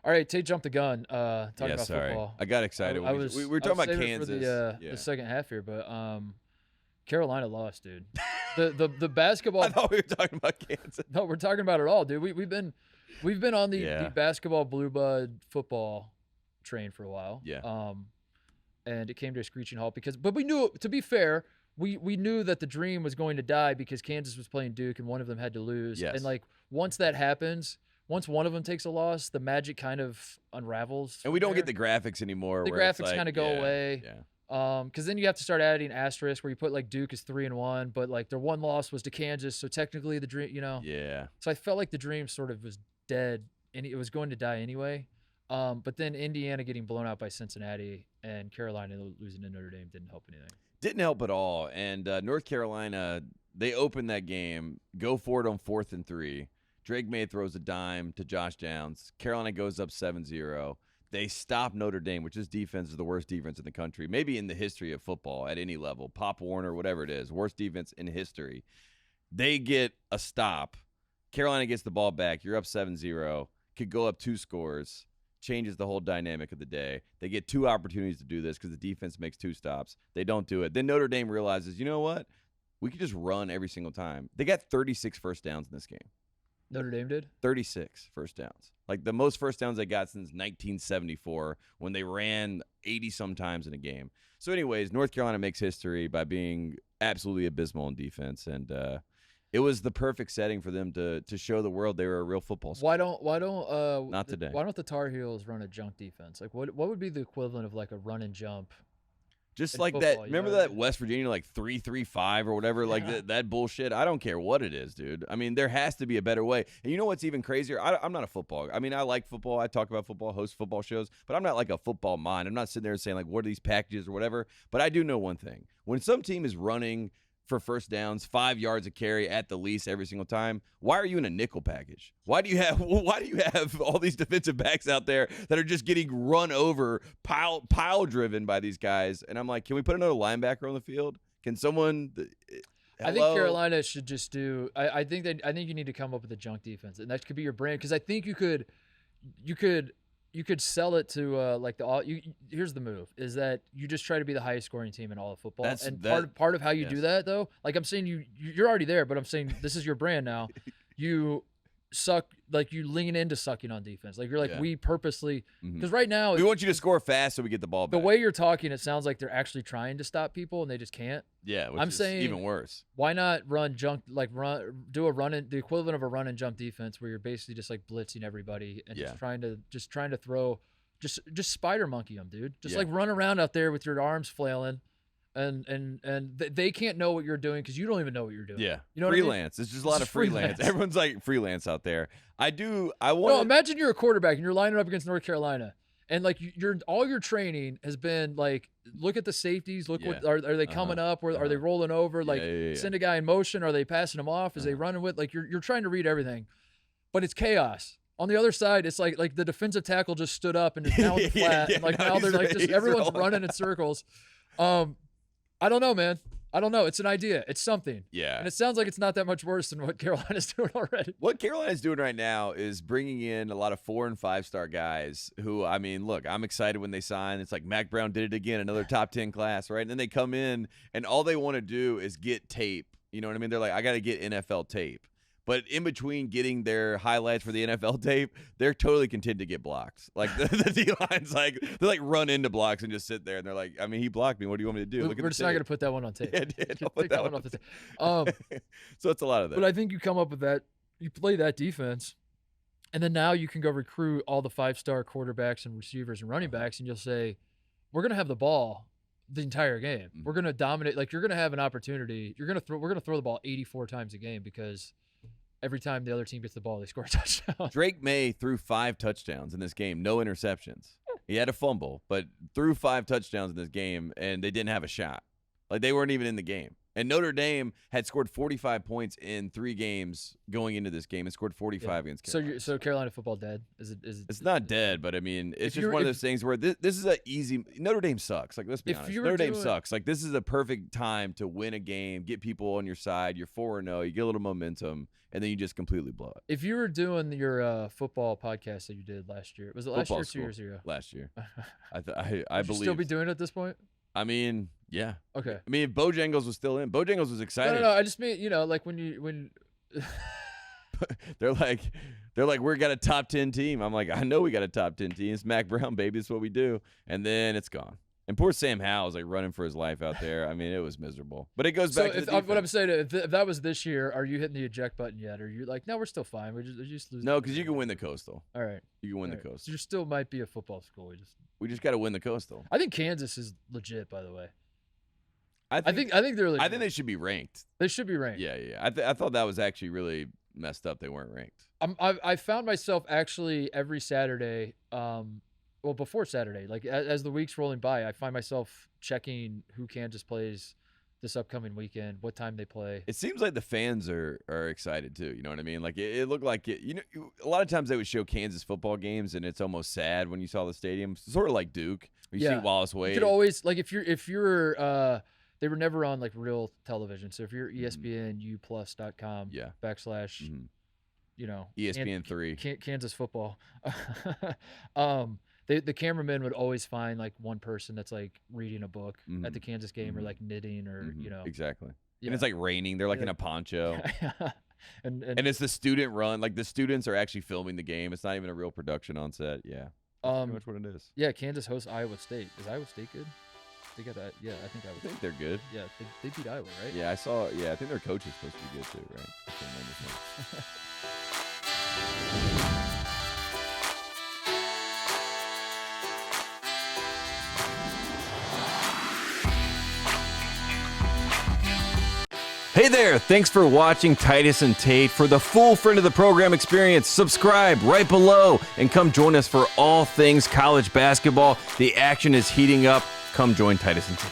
All right, Tate jumped the gun. Talking about sorry. football. I got excited. We were talking about Kansas. For the second half here, but Carolina lost, dude. The basketball. I thought we were talking about Kansas. No, we're talking about it all, dude. We've been on the basketball blue blood football train for a while. Yeah. And it came to a screeching halt but we knew, to be fair, we knew that the dream was going to die because Kansas was playing Duke and one of them had to lose. Yes. And like once that happens, once one of them takes a loss, the magic kind of unravels. And we don't get the graphics anymore. The graphics kind of go away. Yeah. Because then you have to start adding asterisks where you put like Duke is 3-1, but like their one loss was to Kansas, so technically the dream, Yeah. So I felt like the dream sort of was dead and it was going to die anyway. But then Indiana getting blown out by Cincinnati and Carolina losing to Notre Dame didn't help anything. Didn't help at all. And North Carolina, they opened that game, go for it on 4th and 3. Drake May throws a dime to Josh Downs. Carolina goes up 7-0. They stop Notre Dame, which is defense is the worst defense in the country, maybe in the history of football at any level. Pop Warner, whatever it is, worst defense in history. They get a stop. Carolina gets the ball back. You're up 7-0. Could go up 2 scores. Changes the whole dynamic of the day. They get 2 opportunities to do this because the defense makes 2 stops. They don't do it. Then Notre Dame realizes, you know what? We could just run every single time. They got 36 first downs in this game. Notre Dame did? 36 first downs. Like the most first downs they got since 1974 when they ran 80 sometimes in a game. So anyways, North Carolina makes history by being absolutely abysmal in defense. And it was the perfect setting for them to show the world they were a real football school. Why don't Not today. Why don't the Tar Heels run a junk defense? Like what would be the equivalent of like a run and jump? Just like football, that. Remember that West Virginia like 3-3-5 or whatever, like that bullshit. I don't care what it is, dude. I mean, there has to be a better way. And you know what's even crazier? I'm not a football. I mean, I like football. I talk about football, host football shows, but I'm not like a football mind. I'm not sitting there saying like, what are these packages or whatever. But I do know one thing: when some team is running for first downs, 5 yards of carry at the least every single time, why are you in a nickel package? Why do you have all these defensive backs out there that are just getting run over, pile driven by these guys? And I'm like, can we put another linebacker on the field? Can someone? I think Carolina should just do. I think you need to come up with a junk defense, and that could be your brand. Because I think you could sell it to here's the move is that you just try to be the highest scoring team in all of football. Part of how you do that though, like I'm saying you're already there, but I'm saying this is your brand now. You suck, like you lean into sucking on defense. Like you're like, we purposely, because right now we want you to score fast so we get the ball back. The way you're talking, it sounds like they're actually trying to stop people and they just can't. Yeah, I'm saying even worse. Why not do the equivalent of a run and jump defense where you're basically just like blitzing everybody and just trying to throw, just spider monkey them, dude. Just like run around out there with your arms flailing. And they can't know what you're doing because you don't even know what you're doing. Yeah, you know freelance. What I mean? It's just a lot of freelance. Everyone's like freelance out there. I want. No, imagine you're a quarterback and you're lining up against North Carolina, and like all your training has been like, look at the safeties. Look what are they coming up? Or are they rolling over? Like send a guy in motion. Are they passing him off? Is they running with? Like you're trying to read everything, but it's chaos. On the other side, it's like the defensive tackle just stood up and is now in the flat. And like now they're like just everyone's running in circles. I don't know, man. I don't know. It's an idea. It's something. Yeah. And it sounds like it's not that much worse than what Carolina's doing already. What Carolina's doing right now is bringing in a lot of 4- and 5-star guys who, I mean, look, I'm excited when they sign. It's like Mac Brown did it again, another top 10 class, right? And then they come in and all they want to do is get tape. You know what I mean? They're like, I got to get NFL tape. But in between getting their highlights for the NFL tape, they're totally content to get blocks. Like the D-line's like, they like run into blocks and just sit there. And they're like, I mean, he blocked me. What do you want me to do? We're just not going to put that one on tape. Yeah, don't put that one on tape. So it's a lot of that. But I think you come up with that. You play that defense. And then now you can go recruit all the 5-star quarterbacks and receivers and running backs. And you'll say, we're going to have the ball the entire game. We're going to dominate. Like you're going to have an opportunity. We're going to throw the ball 84 times a game because every time the other team gets the ball, they score a touchdown. Drake May threw 5 touchdowns in this game, no interceptions. He had a fumble, but threw 5 touchdowns in this game, and they didn't have a shot. Like, they weren't even in the game. And Notre Dame had scored 45 points in 3 games going into this game and scored 45 against Carolina. So Carolina football dead? It's not dead, but I mean, it's just one of those things where this is an easy. Notre Dame sucks. Like, let's be honest. Notre Dame sucks. Like, this is a perfect time to win a game, get people on your side. You're 4-0. You get a little momentum, and then you just completely blow it. If you were doing your football podcast that you did last year, was it last year or 2 years ago? Last year. I believe. You still be doing it at this point? I mean, yeah. Okay. I mean, if Bojangles was still in, Bojangles was excited. No. I just mean, like when they're like, we got a top 10 team. I'm like, I know we got a top 10 team. It's Mac Brown, baby. It's what we do. And then it's gone. And poor Sam Howell was like running for his life out there. I mean, it was miserable. But it goes back to the defense. What I'm saying, if that was this year, are you hitting the eject button yet? Or are you like, no, we're still fine. We just lose. No, because you can win the Coastal. All right. You can win the Coastal. So you still might be a football school. We just got to win the Coastal. I think Kansas is legit, by the way. I think they're legit. I think they should be ranked. They should be ranked. Yeah. I thought that was actually really messed up. They weren't ranked. I found myself actually every Saturday, before Saturday, like as the week's rolling by, I find myself checking who Kansas plays this upcoming weekend, what time they play. It seems like the fans are excited too. You know what I mean? Like it looked like it. You know, a lot of times they would show Kansas football games, and it's almost sad when you saw the stadium. Sort of like Duke. You see Wallace Wade. You could always like if you're they were never on like real television. So if you're ESPNUplus.com / you know, ESPN3 Kansas football. The cameraman would always find like one person that's like reading a book at the Kansas game or like knitting or you know. Exactly. Yeah. And it's like raining. They're like in a poncho. and it's the student run. Like the students are actually filming the game. It's not even a real production on set. Yeah. That's pretty much what it is. Yeah, Kansas hosts Iowa State. Is Iowa State good? They got that. Yeah, I think Iowa State. I think they're good. Yeah, they beat Iowa, right? Yeah, I saw. Yeah, I think their coach is supposed to be good too, right? I can't remember. Hey there, thanks for watching Titus and Tate. For the full friend of the program experience, subscribe right below and come join us for all things college basketball. The action is heating up. Come join Titus and Tate.